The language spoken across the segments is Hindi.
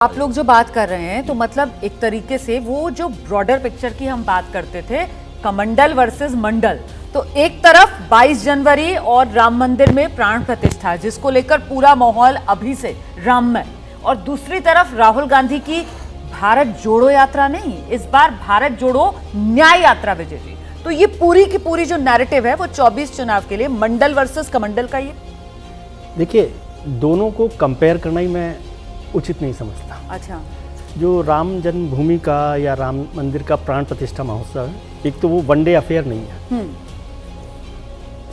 आप लोग जो बात कर रहे हैं तो मतलब एक तरीके से वो जो ब्रॉडर पिक्चर की हम बात करते थे, कमंडल वर्सेस मंडल, तो एक तरफ 22 जनवरी और राम मंदिर में प्राण प्रतिष्ठा जिसको लेकर पूरा माहौल अभी से राममय, और दूसरी तरफ राहुल गांधी की भारत जोड़ो यात्रा नहीं, इस बार भारत जोड़ो न्याय यात्रा विजय जी। तो ये पूरी की पूरी जो नैरेटिव है वो 24 चुनाव के लिए मंडल वर्सेस कमंडल का ये। देखिए, दोनों को कंपेयर करना ही मैं उचित नहीं समझता। अच्छा, जो राम जन्मभूमि का या राम मंदिर का प्राण प्रतिष्ठा महोत्सव है, एक तो वो वनडे अफेयर नहीं है,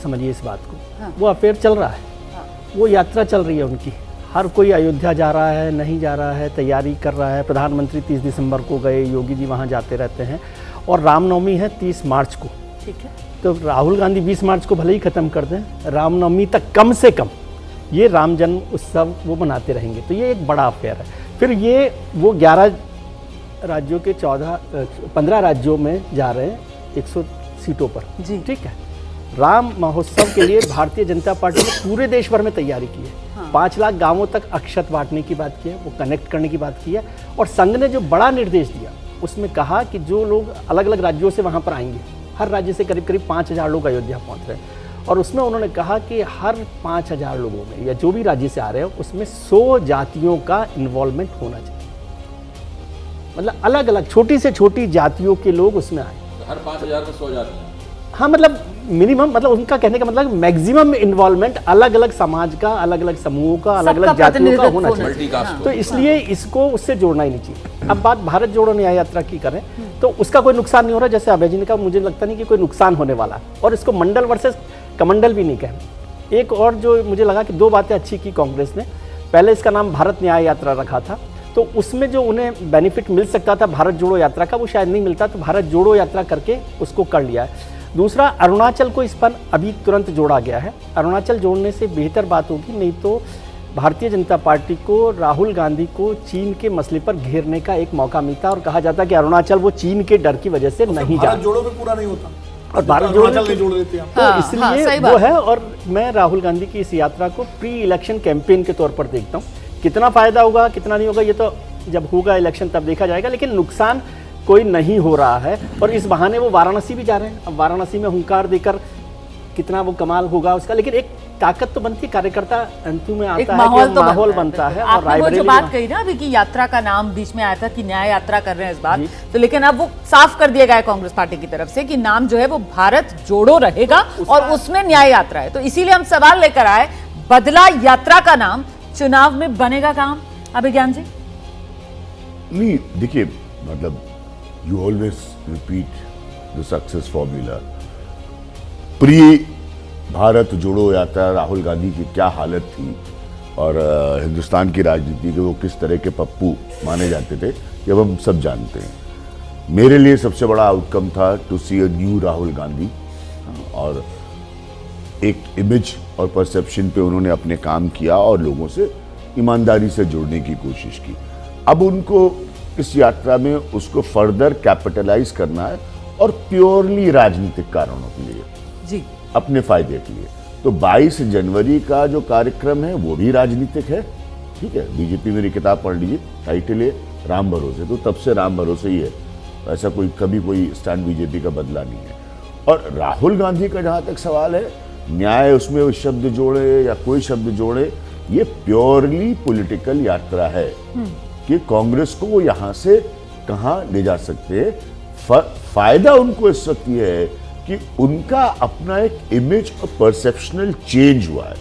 समझिए इस बात को। हाँ। वो अफेयर चल रहा है, हाँ। वो यात्रा चल रही है उनकी। हर कोई अयोध्या जा रहा है, नहीं जा रहा है, तैयारी कर रहा है। प्रधानमंत्री 30 दिसंबर को गए, योगी जी वहाँ जाते रहते हैं, और रामनवमी है 30 मार्च को। ठीक है, तो राहुल गांधी 20 मार्च को भले ही ख़त्म कर दें, रामनवमी तक कम से कम ये राम जन्म उत्सव वो मनाते रहेंगे। तो ये एक बड़ा अफेयर है। फिर ये वो 11 राज्यों के 15 राज्यों में जा रहे हैं 100 सीटों पर जी। ठीक है। राम महोत्सव के लिए भारतीय जनता पार्टी ने पूरे देश भर में तैयारी की है। हाँ। 5 लाख गांवों तक अक्षत बांटने की बात की है, वो कनेक्ट करने की बात की है। और संघ ने जो बड़ा निर्देश दिया उसमें कहा कि जो लोग अलग अलग राज्यों से वहाँ पर आएंगे, हर राज्य से करीब करीब 5000 लोग अयोध्या पहुँच रहे हैं, और उसमें उन्होंने कहा कि हर 5000 लोगों में या जो भी राज्य से आ रहे हो उसमें 100 जातियों का इन्वॉल्वमेंट होना चाहिए। मतलब अलग अलग छोटी से छोटी जातियों के लोग उसमें आए। हर 5000 में 100 जाते हैं। हाँ, मतलब मिनिमम, मतलब उनका कहने का मतलब मैक्सिमम इन्वॉल्वमेंट अलग अलग समाज का, अलग अलग समूहों का, अलग अलग जातियों का होना चाहिए। मल्टीकास्ट तो इसलिए इसको उससे जोड़ना ही नहीं चाहिए। अब बात भारत जोड़ो न्याय यात्रा की करें तो उसका कोई नुकसान नहीं हो रहा, जैसे अभय जी ने कहा, मुझे लगता नहीं कि कोई नुकसान होने वाला। और इसको मंडल वर्सेस कमंडल भी नहीं कहें। एक और जो मुझे लगा कि 2 बातें अच्छी की कांग्रेस ने, पहले इसका नाम भारत न्याय यात्रा रखा था, तो उसमें जो उन्हें बेनिफिट मिल सकता था भारत जोड़ो यात्रा का, वो शायद नहीं मिलता, तो भारत जोड़ो यात्रा करके उसको कर लिया है। दूसरा, अरुणाचल को इस पर अभी तुरंत जोड़ा गया है। अरुणाचल जोड़ने से बेहतर बात होगी, नहीं तो भारतीय जनता पार्टी को राहुल गांधी को चीन के मसले पर घेरने का एक मौका मिलता, और कहा जाता कि अरुणाचल वो चीन के डर की वजह से नहीं जा, भारत जोड़ो में पूरा नहीं होता और भारत जोड़ो नहीं जोड़ देते हैं। तो हाँ, इसलिए सही वो बात है। और मैं राहुल गांधी की इस यात्रा को प्री इलेक्शन कैंपेन के तौर पर देखता हूँ। कितना फायदा होगा कितना नहीं होगा ये तो जब होगा इलेक्शन तब देखा जाएगा, लेकिन नुकसान कोई नहीं हो रहा है। और इस बहाने वो वाराणसी भी जा रहे हैं। अब वाराणसी में हुंकार देकर कितना वो कमाल होगा उसका, लेकिन एक ताकत तो बनती है, कार्यकर्ता अंतु में आता है, माहौल तो माहौल बनता है। और आपने वो जो रायबरेली बात कही ना अभी कि यात्रा का नाम बीच में आया था कि न्याय यात्रा कर रहे हैं इस बार, जी। तो लेकिन अब वो साफ कर दिया गया है कांग्रेस पार्टी की तरफ से कि नाम जो है वो भारत जोड़ो रहेगा और उसमें न्याय यात्रा है। तो इसीलिए हम सवाल लेकर आए, बदला यात्रा का नाम, चुनाव में बनेगा काम अभिज्ञान जी? नहीं, देखिए, मतलब you always repeat the success formula. Pre Bharat जोड़ो यात्रा राहुल गांधी की क्या हालत थी, और हिंदुस्तान की राजनीति के वो किस तरह के पप्पू माने जाते थे, ये अब हम सब जानते हैं। मेरे लिए सबसे बड़ा आउटकम था to see a new Rahul Gandhi, और एक इमेज और परसेप्शन पे उन्होंने अपने काम किया और लोगों से ईमानदारी से जुड़ने की कोशिश की। अब उनको इस यात्रा में उसको फर्दर कैपिटलाइज करना है, और प्योरली राजनीतिक कारणों के लिए, जी, अपने फायदे के लिए। तो 22 जनवरी का जो कार्यक्रम है वो भी राजनीतिक है, ठीक है। बीजेपी मेरी किताब पढ़ लीजिए, टाइटल है राम भरोसे, तो तब से राम भरोसे ही है, ऐसा कभी कोई स्टैंड बीजेपी का बदला नहीं है। और राहुल गांधी का जहाँ तक सवाल है, न्याय उसमें वो शब्द जोड़े या कोई शब्द जोड़े, ये प्योरली पॉलिटिकल यात्रा है कि कांग्रेस को वो यहाँ से कहाँ ले जा सकते हैं। फायदा उनको इस वक्त ये है कि उनका अपना एक इमेज और परसेप्शनल चेंज हुआ है,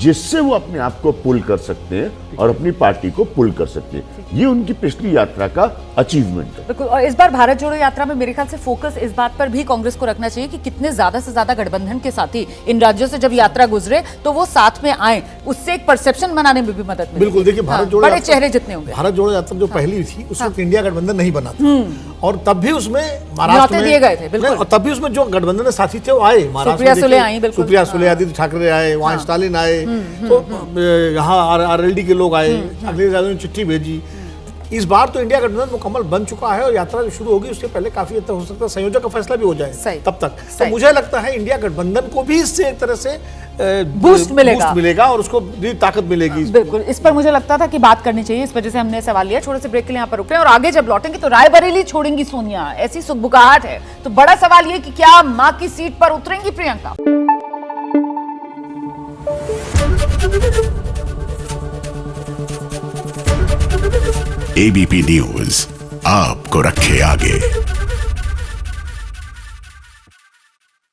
जिससे वो अपने आप को पुल कर सकते हैं और अपनी पार्टी को पुल कर सकते हैं। ये उनकी पिछली यात्रा का अचीवमेंट है। बिल्कुल। और इस बार भारत जोड़ो यात्रा में मेरे ख्याल से फोकस इस बात पर भी कांग्रेस को रखना चाहिए कि कितने ज्यादा से ज्यादा गठबंधन के साथी इन राज्यों से जब यात्रा गुजरे तो वो साथ में आए, उससे एक परसेप्शन बनाने में भी मदद मिलेगी। बिल्कुल, देखिए, भारत जोड़ो बड़े यात्रा, चेहरे जितने होंगे। भारत जोड़ो यात्रा जो पहली थी उस वक्त इंडिया गठबंधन नहीं बना था, और तब भी उसमें महाराष्ट्र न्यौते में दिए गए थे, बिल्कुल। नहीं, और तब भी उसमें जो गठबंधन के साथी थे वो आए। महाराष्ट्र सुप्रिया में सुले देखिए, आई, बिल्कुल। सुप्रिया सुले, आदित्य ठाकरे आए, वहाँ स्टालिन आए, तो यहाँ आरएलडी के लोग आए, अखिलेश यादव ने चिट्ठी भेजी। इस बार तो इंडिया गठबंधन मुकम्मल बन चुका है और यात्रा जो शुरू होगी उसके पहले काफी हद तक हो सकता है संयोजक का फैसला भी हो जाए सही। तब तक। तो सही। मुझे लगता है इंडिया गठबंधन को भी इससे एक तरह से बूस्ट मिलेगा और उसको भी ताकत मिलेगी। बिल्कुल, इस पर मुझे लगता था कि बात करनी चाहिए, इस वजह से हमने सवाल लिया। छोटे से ब्रेक के लिए यहाँ पर रुक रहे हैं और आगे जब लौटेंगे तो रायबरेली छोड़ेंगी सोनिया, ऐसी सुगबुगाहट है। तो बड़ा सवाल ये कि क्या मां की सीट पर उतरेंगी प्रियंका? एबीपी न्यूज आपको रखे आगे।